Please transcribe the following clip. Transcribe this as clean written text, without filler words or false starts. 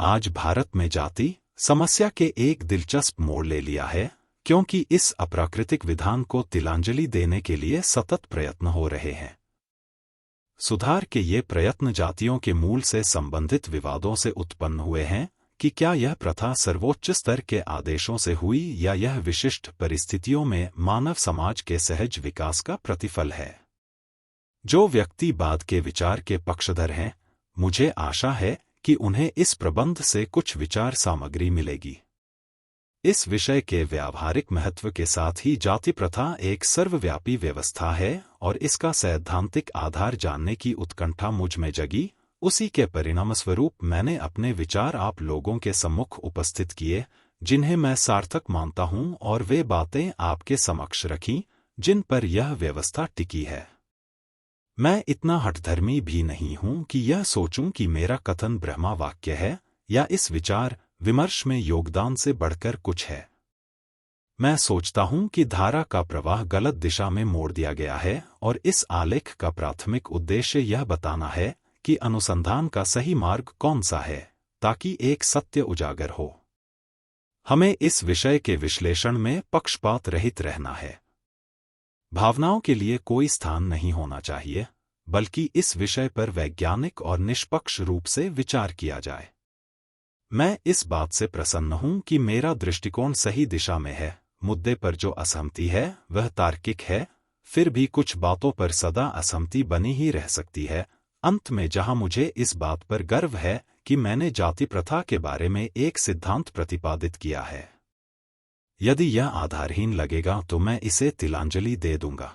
आज भारत में जाति समस्या के एक दिलचस्प मोड़ ले लिया है, क्योंकि इस अप्राकृतिक विधान को तिलांजलि देने के लिए सतत प्रयत्न हो रहे हैं। सुधार के ये प्रयत्न जातियों के मूल से संबंधित विवादों से उत्पन्न हुए हैं कि क्या यह प्रथा सर्वोच्च स्तर के आदेशों से हुई या यह विशिष्ट परिस्थितियों में मानव समाज के सहज विकास का प्रतिफल है। जो व्यक्ति बाद के विचार के पक्षधर हैं, मुझे आशा है कि उन्हें इस प्रबंध से कुछ विचार सामग्री मिलेगी। इस विषय के व्यावहारिक महत्व के साथ ही जाति प्रथा एक सर्वव्यापी व्यवस्था है और इसका सैद्धांतिक आधार जानने की उत्कंठा मुझ में जगी। उसी के परिणामस्वरूप मैंने अपने विचार आप लोगों के सम्मुख उपस्थित किए, जिन्हें मैं सार्थक मानता हूं, और वे बातें आपके समक्ष रखीं जिन पर यह व्यवस्था टिकी है। मैं इतना हठधर्मी भी नहीं हूं कि यह सोचूं कि मेरा कथन ब्रह्मा वाक्य है या इस विचार विमर्श में योगदान से बढ़कर कुछ है। मैं सोचता हूं कि धारा का प्रवाह गलत दिशा में मोड़ दिया गया है और इस आलेख का प्राथमिक उद्देश्य यह बताना है कि अनुसंधान का सही मार्ग कौन सा है, ताकि एक सत्य उजागर हो। हमें इस विषय के विश्लेषण में पक्षपात रहित रहना है। भावनाओं के लिए कोई स्थान नहीं होना चाहिए, बल्कि इस विषय पर वैज्ञानिक और निष्पक्ष रूप से विचार किया जाए। मैं इस बात से प्रसन्न हूं कि मेरा दृष्टिकोण सही दिशा में है। मुद्दे पर जो असहमति है वह तार्किक है, फिर भी कुछ बातों पर सदा असहमति बनी ही रह सकती है। अंत में जहां मुझे इस बात पर गर्व है कि मैंने जाति प्रथा के बारे में एक सिद्धांत प्रतिपादित किया है। यदि यह आधारहीन लगेगा तो मैं इसे तिलांजलि दे दूंगा।